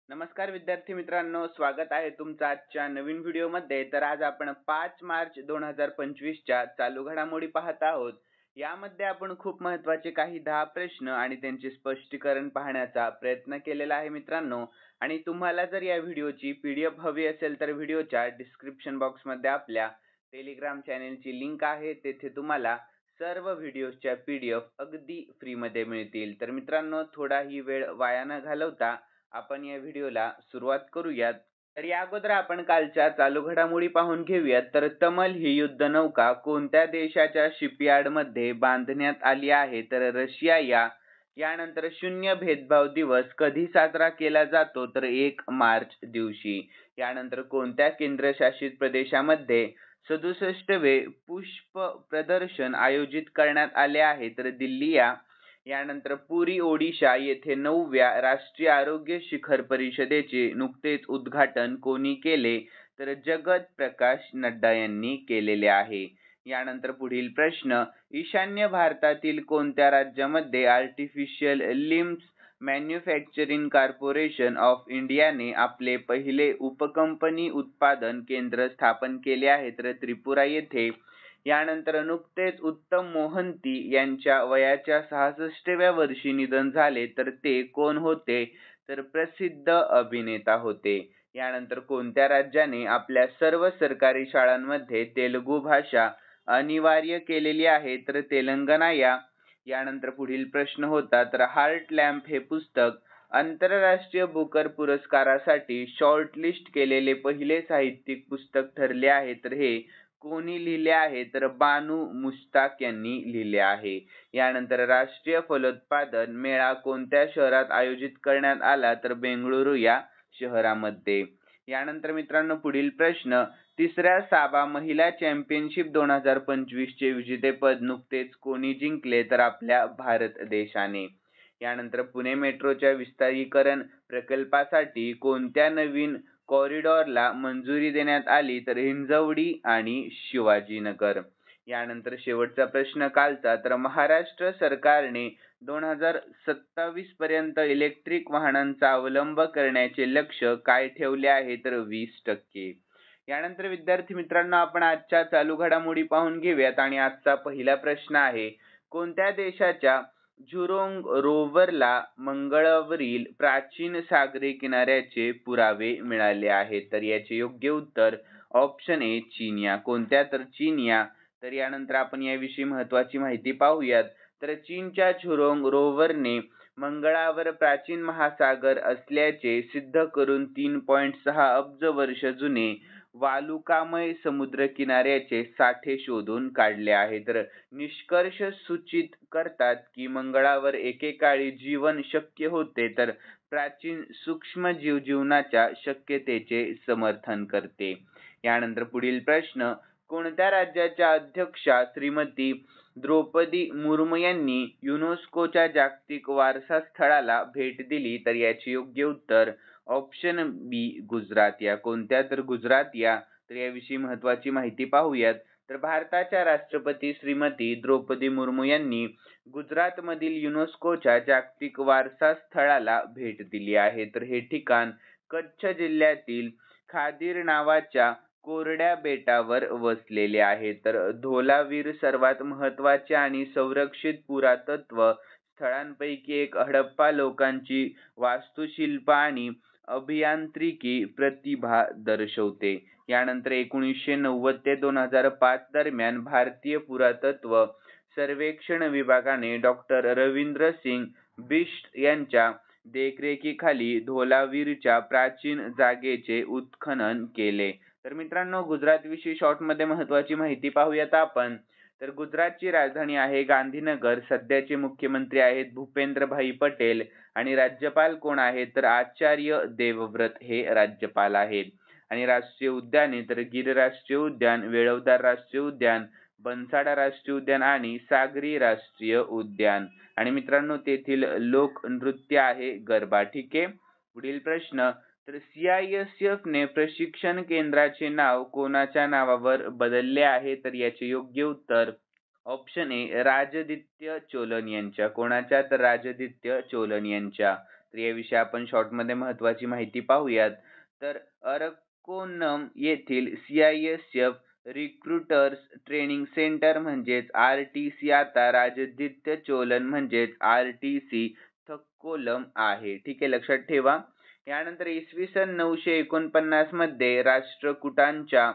नमस्कार विद्यार्थी मित्रांनो, स्वागत आहे तुमचं आजच्या नवीन व्हिडिओमध्ये. तर आज आपण 5 मार्च 2025 च्या चालू घडामोडी पाहत आहोत. यामध्ये आपण खूप महत्त्वाचे काही 10 प्रश्न आणि त्यांचे स्पष्टीकरण पाहण्याचा प्रयत्न केलेला आहे मित्रांनो. आणि तुम्हाला जर या व्हिडिओची पीडीएफ हवी असेल तर व्हिडिओच्या डिस्क्रिप्शन बॉक्समध्ये आपल्या टेलिग्राम चॅनेलची लिंक आहे. तेथे तुम्हाला सर्व व्हिडिओच्या पीडीएफ अगदी फ्रीमध्ये मिळतील. तर मित्रांनो, थोडाही वेळ वाया न घालवता आपण या व्हिडिओला सुरुवात करूयात. तर या अगोदर आपण कालच्या चालू घडामोडी पाहून घेऊयात. तर तमल ही युद्धनौका कोणत्या देशाच्या शिपयार्डमध्ये बांधण्यात आली आहे? तर रशिया यानंतर शून्य भेदभाव दिवस कधी साजरा केला जातो? तर 1 मार्च दिवशी. यानंतर कोणत्या केंद्रशासित प्रदेशामध्ये 67वे पुष्प प्रदर्शन आयोजित करण्यात आले आहे? तर दिल्ली यानंतर पुरी ओडिशा येथे 9व्या राष्ट्रीय आरोग्य शिखर परिषदेचे नुकतेच उद्घाटन कोणी केले? तर जगत प्रकाश नड्डा यांनी केलेले आहे. यानंतर पुढील प्रश्न, ईशान्य भारतातील कोणत्या राज्यामध्ये artificial limbs manufacturing corporation of इंडियाने आपले पहिले उपकंपनी उत्पादन केंद्र स्थापन केले आहे? तर त्रिपुरा येथे. यानंतर नुकतेच उत्तम मोहंती यांच्या वयाच्या 66व्या वर्षी निधन झाले. तर ते कोण होते? तर प्रसिद्ध अभिनेता होते. यानंतर कोणत्या राज्याने आपल्या सर्व सरकारी शाळांमध्ये तेलुगू भाषा अनिवार्य केलेली आहे? तर तेलंगणा यानंतर पुढील प्रश्न होता, तर हार्ट लॅम्प हे पुस्तक आंतरराष्ट्रीय बुकर पुरस्कारासाठी शॉर्टलिस्ट केलेले पहिले साहित्यिक पुस्तक ठरले आहे. तर हे कोणी लिहिले आहे? तर बानू मुश्ताक यांनी लिहिले आहे. यानंतर राष्ट्रीय फलोत्पादन मेळा कोणत्या शहरात आयोजित करण्यात आला? तर बेंगळुरू या शहरामध्ये. यानंतर मित्रांनो, पुढील प्रश्न, तिसऱ्या साबा महिला चॅम्पियनशिप 2025 चे विजेतेपद नुकतेच कोणी जिंकले? तर आपल्या भारत देशाने. यानंतर पुणे मेट्रोच्या विस्तारीकरण प्रकल्पासाठी कोणत्या नवीन कॉरिडॉरला मंजुरी देण्यात आली? तर हिंजवडी आणि शिवाजीनगर. यानंतर शेवटचा प्रश्न कालचा, तर महाराष्ट्र सरकारने 2027 पर्यंत इलेक्ट्रिक वाहनांचा अवलंब करण्याचे लक्ष्य काय ठेवले आहे? तर 20%. यानंतर विद्यार्थी मित्रांनो, आपण आजच्या चालू घडामोडी पाहून घेऊयात. आणि आजचा पहिला प्रश्न आहे, कोणत्या देशाच्या झुरोंग रोवरला मंगळावरील प्राचीन सागरी किनाऱ्याचे पुरावे मिळाले आहेत? तर याचे योग्य उत्तर ऑप्शन ए चीन. कोणत्या? तर चीन. तर यानंतर आपण याविषयी महत्त्वाची माहिती पाहूयात. तर चीनच्या झुरोंग रोवरने मंगळावर प्राचीन महासागर असल्याचे सिद्ध करून 3.6 अब्ज वर्ष जुने वालुकामय समुद्र किनाऱ्याचे साठे शोधून काढले आहे. तर निष्कर्ष सूचित करतात की मंगळावर एकेकाळी जीवन शक्य होते. तर प्राचीन सूक्ष्मजीव जीवनाच्या शक्यतेचे समर्थन करते. यानंतर पुढील प्रश्न, कोणत्या राज्याच्या अध्यक्षा श्रीमती द्रौपदी मुर्मू यांनी युनेस्कोच्या जागतिक वारसा स्थळाला भेट दिली? तर याचे योग्य उत्तर ऑप्शन बी गुजरात. कोणत्या? तर गुजरात. तर याविषयी महत्त्वाची माहिती पाहूयात. तर भारताच्या राष्ट्रपती श्रीमती द्रौपदी मुर्मू यांनी गुजरातमधील युनेस्कोच्या जागतिक वारसा स्थळाला भेट दिली आहे. तर हे ठिकाण कच्छ जिल्ह्यातील खादीर नावाच्या कोरड्या बेटावर वसलेले आहे. तर धोलावीर सर्वात महत्त्वाचे आणि संरक्षित पुरातत्व स्थळांपैकी एक हडप्पा लोकांची वास्तुशिल्प आणि अभियांत्रिकी प्रतिभा दर्शवते. यानंतर 1990 ते 2005 दरम्यान भारतीय पुरातत्व सर्वेक्षण विभागाने डॉक्टर रवींद्र सिंग बिष्ट यांच्या देखरेखीखाली धोलावीरच्या प्राचीन जागेचे उत्खनन केले. तर मित्रांनो, गुजरात विषयी शॉर्टमध्ये महत्त्वाची माहिती पाहूयात आपण. तर गुजरातची राजधानी आहे गांधीनगर. सध्याचे मुख्यमंत्री आहेत भूपेंद्रभाई पटेल आणि राज्यपाल कोण आहेत? तर आचार्य देवव्रत हे राज्यपाल आहेत. आणि राष्ट्रीय उद्याने तर गिर राष्ट्रीय उद्यान, वेळवदार राष्ट्रीय उद्यान, बनसाडा राष्ट्रीय उद्यान आणि सागरी राष्ट्रीय उद्यान. आणि मित्रांनो, तेथील लोकनृत्य आहे गरबा. ठीक आहे. पुढील प्रश्न, तर CISF ने प्रशिक्षण केंद्राचे नाव कोणाच्या नावावर बदलले आहे? तर याचे योग्य उत्तर ऑप्शन ए राजदित्य चोलन यांच्या. कोणाच्या? तर राजदित्य चोलन यांच्या. तर याविषयी आपण शॉर्टमध्ये महत्त्वाची माहिती पाहूयात. तर अरक्कोणम येथील CISF रिक्रुटर्स ट्रेनिंग सेंटर म्हणजेच RTC आता राजदित्य चोलन म्हणजेच RTC थक्कोलम आहे. ठीक आहे, लक्षात ठेवा. यानंतर इसवी सन 949 मध्ये राष्ट्रकूटांच्या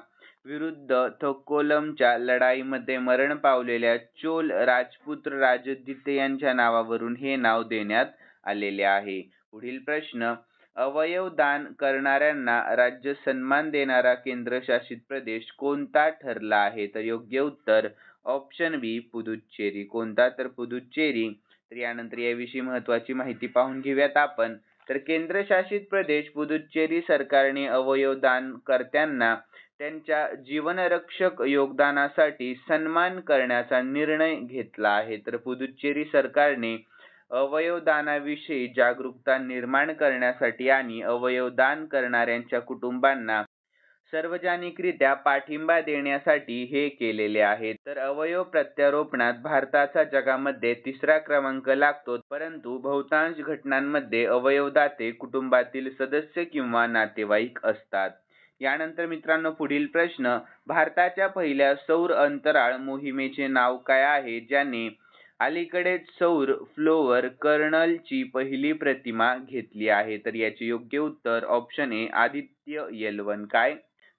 विरुद्ध थक्कोलमच्या लढाईमध्ये मरण पावलेल्या चोल राजपुत्र राजदित्य यांच्या नावावरून हे नाव देण्यात आलेले आहे. पुढील प्रश्न, अवयव दान करणाऱ्यांना राज्य सन्मान देणारा केंद्रशासित प्रदेश कोणता ठरला आहे? तर योग्य उत्तर ऑप्शन बी पुदुच्चेरी. कोणता? तर पुदुच्चेरी. तर यानंतर याविषयी महत्त्वाची माहिती पाहून घेऊयात आपण. तर केंद्रशासित प्रदेश पुदुच्चेरी सरकारने अवयव दानकर्त्यांना त्यांच्या जीवनरक्षक योगदानासाठी सन्मान करण्याचा निर्णय घेतला आहे. तर पुदुच्चेरी सरकारने अवयव दानाविषयी जागरूकता निर्माण करण्यासाठी आणि अवयव दान करणाऱ्यांच्या कुटुंबांना सार्वजनिकरित्या पाठिंबा देण्यासाठी हे केलेले आहे. तर अवयव प्रत्यारोपणात भारताचा जगामध्ये 3रा क्रमांक लागतो, परंतु बहुतांश घटनांमध्ये अवयवदाते कुटुंबातील सदस्य किंवा नातेवाईक असतात. यानंतर मित्रांनो पुढील प्रश्न, भारताच्या पहिल्या सौर अंतराळ मोहिमेचे नाव काय आहे, ज्याने अलीकडेच सौर फ्लोअर कर्नलची पहिली प्रतिमा घेतली आहे? तर याचे योग्य उत्तर ऑप्शन ए आदित्य L1. काय?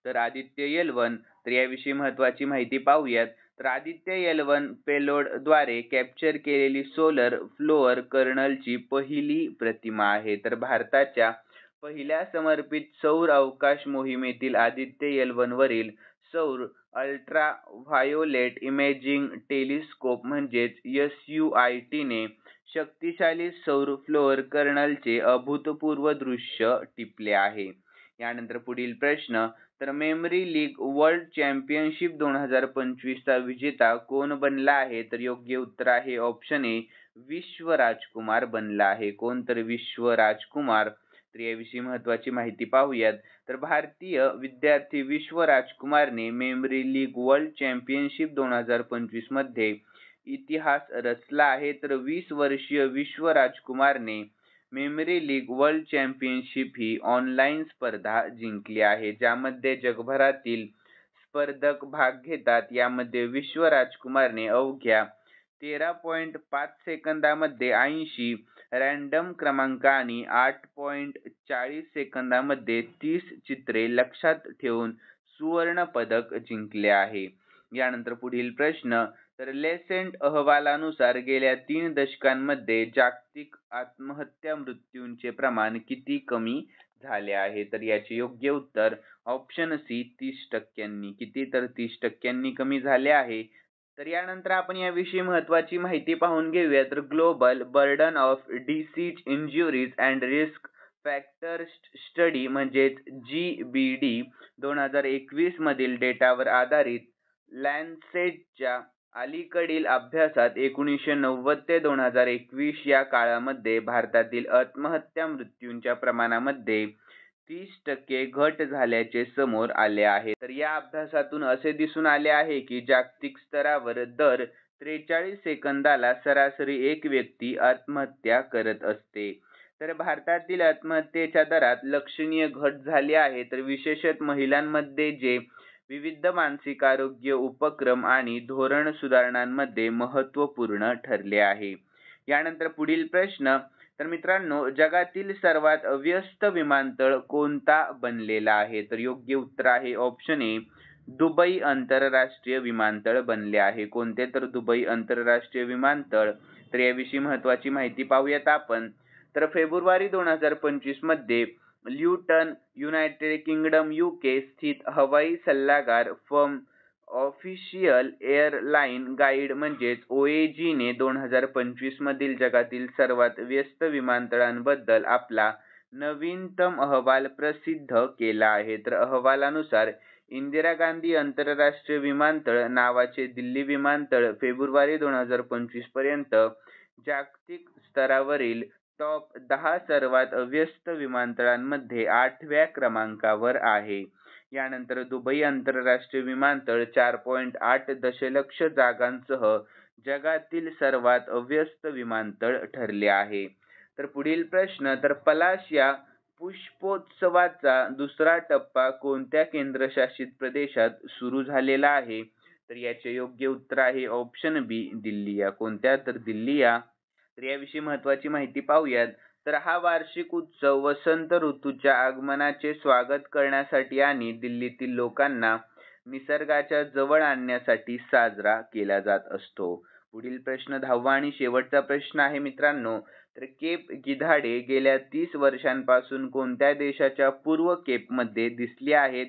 तर आदित्य L1. तर याविषयी महत्त्वाची माहिती पाहूयात. तर आदित्य L1 पेलोडद्वारे कॅप्चर केलेली सोलर फ्लोअर कर्नलची पहिली प्रतिमा आहे. तर भारताच्या पहिल्या समर्पित सौर अवकाश मोहिमेतील आदित्य L1 वरील सौर अल्ट्राव्हायोलेट इमेजिंग टेलिस्कोप म्हणजेच SUIT ने शक्तिशाली सौर फ्लोअर कर्नलचे अभूतपूर्व दृश्य टिपले आहे. यानंतर पुढील प्रश्न, तर मेमरी लीग वर्ल्ड चॅम्पियनशिप 2025 चा विजेता कोण बनला आहे? तर योग्य उत्तर आहे ऑप्शन ए विश्व राजकुमार बनला आहे. कोण? तर विश्व राजकुमार. तर याविषयी महत्त्वाची माहिती पाहूयात. तर भारतीय विद्यार्थी विश्व राजकुमारने मेमरी लीग वर्ल्ड चॅम्पियनशिप 2025 मध्ये इतिहास रचला आहे. तर 20 वर्षीय विश्व राजकुमारने मेमरी लीग वर्ल्ड चॅम्पियनशिप ही ऑनलाईन स्पर्धा जिंकली आहे, ज्यामध्ये जगभरातील स्पर्धक भाग घेतात. यामध्ये विश्व राजकुमारने अवघ्या 13.5 सेकंदामध्ये 80 रँडम क्रमांक आणि 8.40 सेकंदामध्ये 30 चित्रे लक्षात ठेवून सुवर्ण पदक जिंकले आहे. यानंतर पुढील प्रश्न, तर लेसेंट अहवालानुसार गेल्या 3 दशकांमध्ये जागतिक आत्महत्या मृत्यूंचे प्रमाण किती कमी झाले आहे? तर याचे योग्य उत्तर ऑप्शन सी 30%. किती? तर 30% कमी झाले आहे. तर यानंतर आपण याविषयी महत्त्वाची माहिती पाहून घेऊया. तर global burden of disease injuries and risk factors study म्हणजेच GBD 2021 मधील डेटावर आधारित लॅन्सेटच्या अलीकडील अभ्यासात 1990 ते 2021 या काळामध्ये भारतातील आत्महत्या मृत्यूंच्या प्रमाणामध्ये 30% घट झाल्याचे समोर आले आहे. तर या अभ्यासातून असे दिसून आले आहे की जागतिक स्तरावर दर 43 सेकंदाला सरासरी एक व्यक्ती आत्महत्या करत असते. तर भारतातील आत्महत्येच्या दरात लक्षणीय घट झाली आहे. तर विशेषतः महिलांमध्ये जे विविध मानसिक आरोग्य उपक्रम आणि धोरण सुधारणांमध्ये महत्त्वपूर्ण ठरले आहे. यानंतर पुढील प्रश्न, तर मित्रांनो जगातील सर्वात व्यस्त विमानतळ कोणता बनलेला आहे? तर योग्य उत्तर आहे ऑप्शन ए दुबई आंतरराष्ट्रीय विमानतळ बनले आहे. कोणते? तर दुबई आंतरराष्ट्रीय विमानतळ. तर याविषयी महत्त्वाची माहिती पाहूयात आपण. तर फेब्रुवारी 2025 मध्ये ल्युटन युनायटेड किंगडम UK स्थित हवाई सल्लागार फर्म ऑफिशियल एअरलाइन गाईड म्हणजेच OAG ने 2025 मधील जगातील सर्वात व्यस्त विमानतळांबद्दल आपला नवीनतम अहवाल प्रसिद्ध केला आहे. तर अहवालानुसार इंदिरा गांधी आंतरराष्ट्रीय विमानतळ नावाचे दिल्ली विमानतळ फेब्रुवारी 2025 पर्यंत जागतिक स्तरावरील टॉप 10 सर्वात व्यस्त विमानतळांमध्ये 8व्या क्रमांकावर आहे. यानंतर दुबई आंतरराष्ट्रीय विमानतळ 4.8 दशलक्ष जागांसह जगातील सर्वात व्यस्त विमानतळ ठरले आहे. तर पुढील प्रश्न, तर पलाश या पुष्पोत्सवाचा दुसरा टप्पा कोणत्या केंद्रशासित प्रदेशात सुरू झालेला आहे? तर याचे योग्य उत्तर आहे ऑप्शन बी, दिल्ली. या कोणत्या? तर दिल्ली. या तर याविषयी महत्त्वाची माहिती पाहूयात. तर हा वार्षिक उत्सव वसंत ऋतूच्या आगमनाचे स्वागत करण्यासाठी आणि दिल्लीतील लोकांना निसर्गाच्या जवळ आणण्यासाठी साजरा केला जात असतो. पुढील प्रश्न 10वा आणि शेवटचा प्रश्न आहे मित्रांनो. तर केप गिधाडे गेल्या 30 वर्षांपासून कोणत्या देशाच्या पूर्व केपमध्ये दिसली आहेत?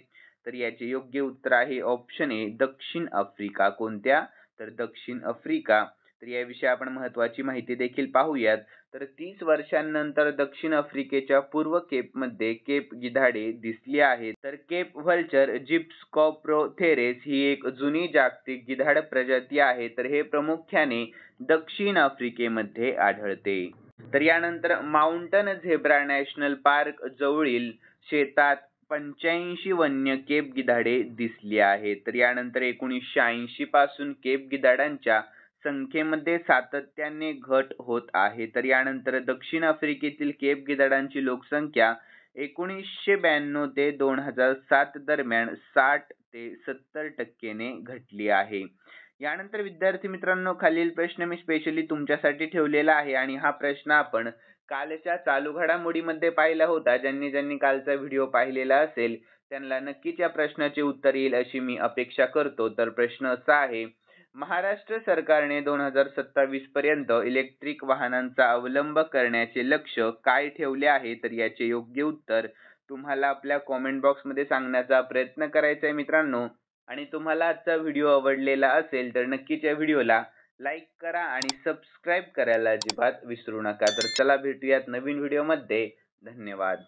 तर याचे योग्य उत्तर आहे ऑप्शन ए, दक्षिण आफ्रिका. कोणत्या? तर दक्षिण आफ्रिका. तर याविषयी आपण महत्त्वाची माहिती देखील पाहूयात. तर 30 वर्षांनंतर दक्षिण आफ्रिकेच्या पूर्व केपमध्ये केप गिधाडे दिसली आहेत. तर केप व्हल्चर जिप्स कॉप्रोथेरेस ही एक जुनी जागतिक गिधाड प्रजाती आहे. तर हे प्रामुख्याने दक्षिण आफ्रिकेमध्ये आढळते. तर यानंतर माउंटन झेब्रा नॅशनल पार्क जवळील शेतात 85 वन्य केप गिधाडे दिसली आहेत. तर यानंतर 1980 पासून केप गिधाडांच्या संख्येमध्ये सातत्याने घट होत आहे. तर यानंतर दक्षिण आफ्रिकेतील केप गिधाडांची लोकसंख्या 1992 ते 2007 दरम्यान 60 ते 70% घटली आहे. यानंतर विद्यार्थी मित्रांनो, खालील प्रश्न मी स्पेशली तुमच्यासाठी ठेवलेला आहे आणि हा प्रश्न आपण कालच्या चालू घडामोडीमध्ये पाहिला होता. ज्यांनी कालचा व्हिडिओ पाहिलेला असेल त्यांना नक्कीच या प्रश्नाचे उत्तर येईल अशी मी अपेक्षा करतो. तर प्रश्न असा आहे, महाराष्ट्र सरकारने 2027 पर्यंत इलेक्ट्रिक वाहनांचा अवलंब करण्याचे लक्ष्य काय ठेवले आहे? तर याचे योग्य उत्तर तुम्हाला आपल्या कॉमेंट बॉक्समध्ये सांगण्याचा प्रयत्न करायचा आहे मित्रांनो. आणि तुम्हाला आजचा व्हिडिओ आवडलेला असेल तर नक्कीच या व्हिडिओला लाईक करा आणि सबस्क्राईब करायला अजिबात विसरू नका. तर चला भेटूयात नवीन व्हिडिओमध्ये. धन्यवाद.